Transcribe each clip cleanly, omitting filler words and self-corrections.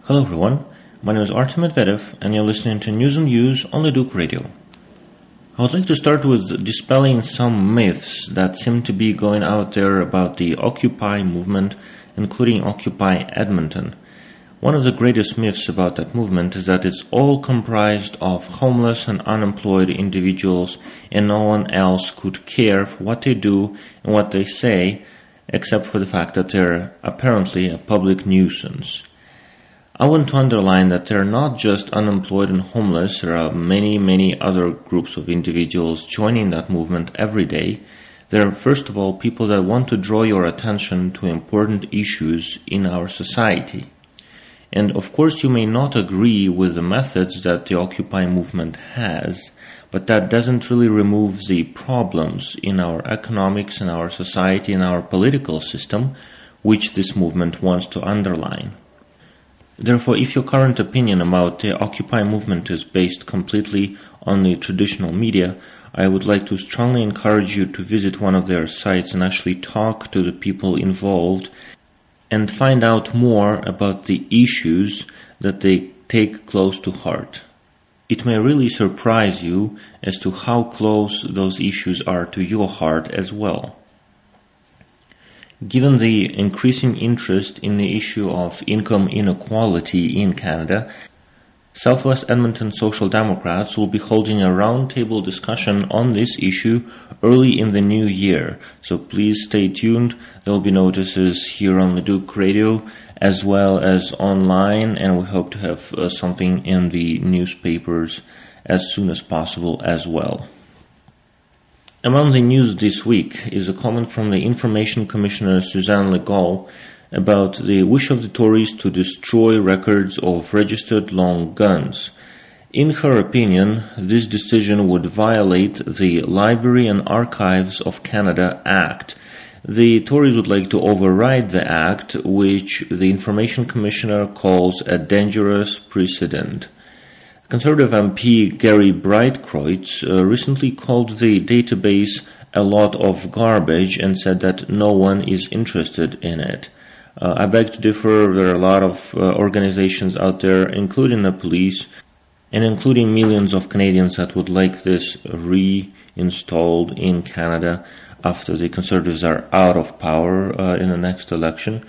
Hello everyone, my name is Artem Medvedev and you're listening to News and Views on Leduc Radio. I would like to start with dispelling some myths that seem to be going out there about the Occupy movement, including Occupy Edmonton. One of the greatest myths about that movement is that it's all comprised of homeless and unemployed individuals and no one else could care for what they do and what they say, except for the fact that they're apparently a public nuisance. I want to underline that they're not just unemployed and homeless. There are many other groups of individuals joining that movement every day. They're first of all people that want to draw your attention to important issues in our society. And of course you may not agree with the methods that the Occupy movement has, but that doesn't really remove the problems in our economics, in our society, in our political system, which this movement wants to underline. Therefore, if your current opinion about the Occupy movement is based completely on the traditional media, I would like to strongly encourage you to visit one of their sites and actually talk to the people involved and find out more about the issues that they take close to heart. It may really surprise you as to how close those issues are to your heart as well. Given the increasing interest in the issue of income inequality in Canada, Southwest Edmonton Social Democrats will be holding a roundtable discussion on this issue early in the new year. So please stay tuned. There will be notices here on Leduc Radio as well as online, and we hope to have something in the newspapers as soon as possible as well. Among the news this week is a comment from the Information Commissioner Suzanne Legault about the wish of the Tories to destroy records of registered long guns. In her opinion, this decision would violate the Library and Archives of Canada Act. The Tories would like to override the Act, which the Information Commissioner calls a dangerous precedent. Conservative MP Gary Breitkreutz recently called the database a lot of garbage and said that no one is interested in it. I beg to differ. There are a lot of organizations out there, including the police, and including millions of Canadians that would like this reinstalled in Canada after the Conservatives are out of power in the next election.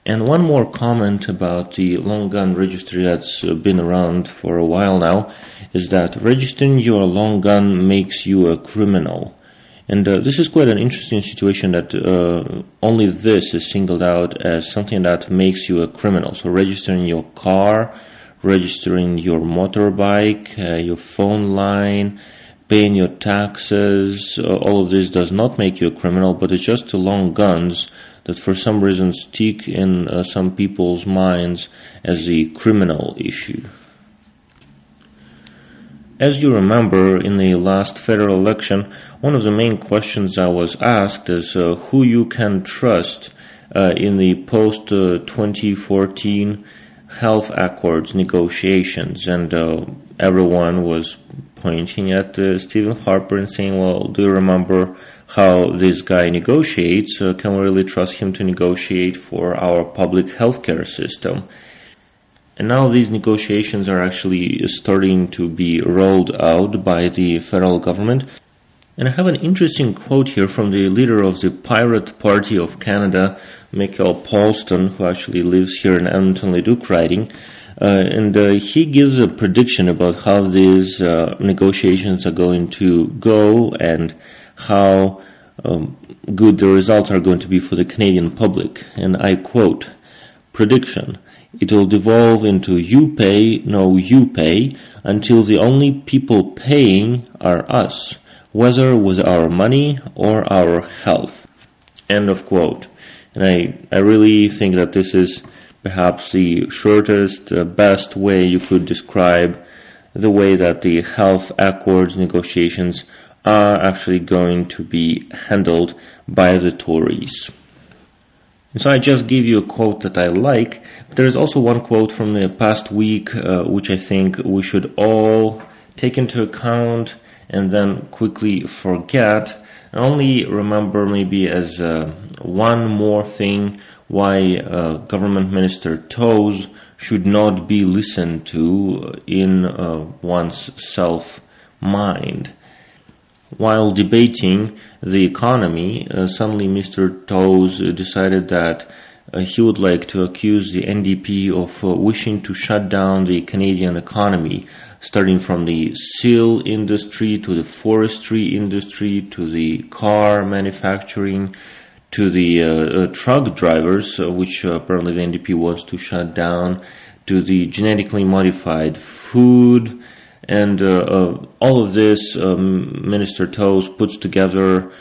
And one more comment about the long gun registry that's been around for a while now is that registering your long gun makes you a criminal. And this is quite an interesting situation that only this is singled out as something that makes you a criminal. So registering your car, registering your motorbike, your phone line, paying your taxes, all of this does not make you a criminal, but it's just the long guns that for some reason stick in some people's minds as the criminal issue. As you remember, in the last federal election, one of the main questions I was asked is who you can trust in the post-2014 health accords negotiations, and everyone was pointing at Stephen Harper and saying, well, do you remember how this guy negotiates? Can we really trust him to negotiate for our public healthcare system? And now these negotiations are actually starting to be rolled out by the federal government. And I have an interesting quote here from the leader of the Pirate Party of Canada, Michael Paulston, who actually lives here in Edmonton, Leduc riding. And he gives a prediction about how these negotiations are going to go and how good the results are going to be for the Canadian public. And I quote, "Prediction, it will devolve into you pay, no you pay, until the only people paying are us, whether with our money or our health." End of quote. And I really think that this is perhaps the shortest, best way you could describe the way that the health accords negotiations are actually going to be handled by the Tories. And so I just gave you a quote that I like. There is also one quote from the past week which I think we should all take into account and then quickly forget. I only remember maybe as one more thing why Government Minister Toews should not be listened to in one's self-mind. While debating the economy, suddenly Mr. Toews decided that he would like to accuse the NDP of wishing to shut down the Canadian economy, starting from the steel industry to the forestry industry to the car manufacturing to the truck drivers, which apparently the NDP wants to shut down, to the genetically modified food. And all of this Minister Toews puts together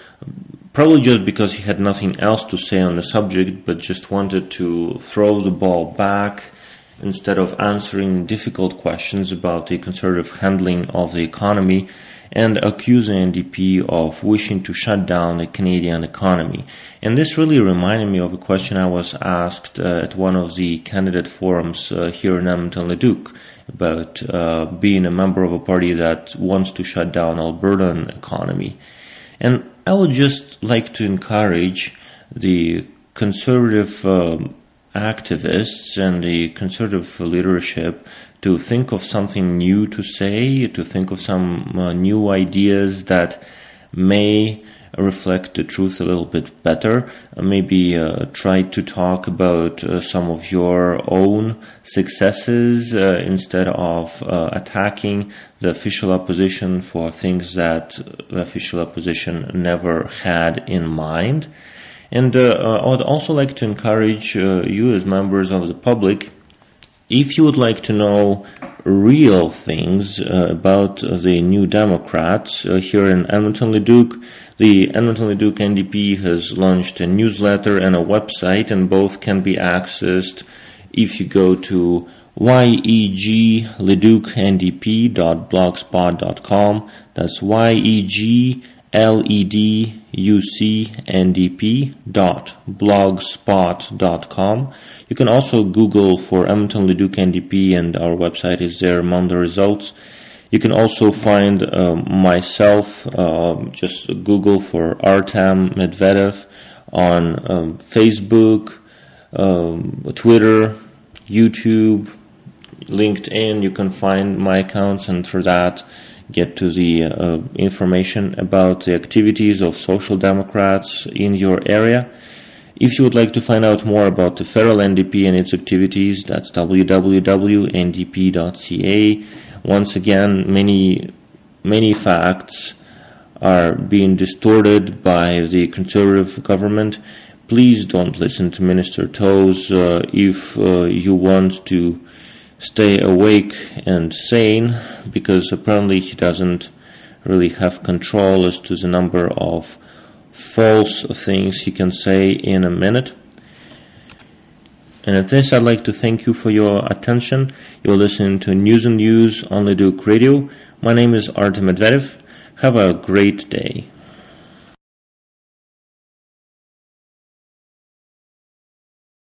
probably just because he had nothing else to say on the subject, but just wanted to throw the ball back instead of answering difficult questions about the conservative handling of the economy, and accuse the NDP of wishing to shut down the Canadian economy. And this really reminded me of a question I was asked at one of the candidate forums here in Edmonton, Leduc, about being a member of a party that wants to shut down Albertan economy. And I would just like to encourage the conservative activists and the conservative leadership to think of something new to say, to think of some new ideas that may reflect the truth a little bit better. Maybe try to talk about some of your own successes instead of attacking the official opposition for things that the official opposition never had in mind. And I would also like to encourage you as members of the public, if you would like to know real things about the New Democrats here in Edmonton Leduc, the Edmonton Leduc NDP has launched a newsletter and a website, and both can be accessed if you go to yegledukndp.blogspot.com. That's yegledukndp.blogspot.com. You can also Google for Edmonton Leduc NDP, and our website is there among the results. You can also find myself, just Google for Artem Medvedev on Facebook, Twitter, YouTube, LinkedIn. You can find my accounts, and for that get to the information about the activities of Social Democrats in your area. If you would like to find out more about the federal NDP and its activities, that's www.ndp.ca. Once again, many facts are being distorted by the conservative government. Please don't listen to Minister Toews if you want to stay awake and sane, because apparently he doesn't really have control as to the number of false things he can say in a minute. And at this, I'd like to thank you for your attention. You're listening to News and News on Leduc Radio. My name is Artem Medvedev. Have a great day.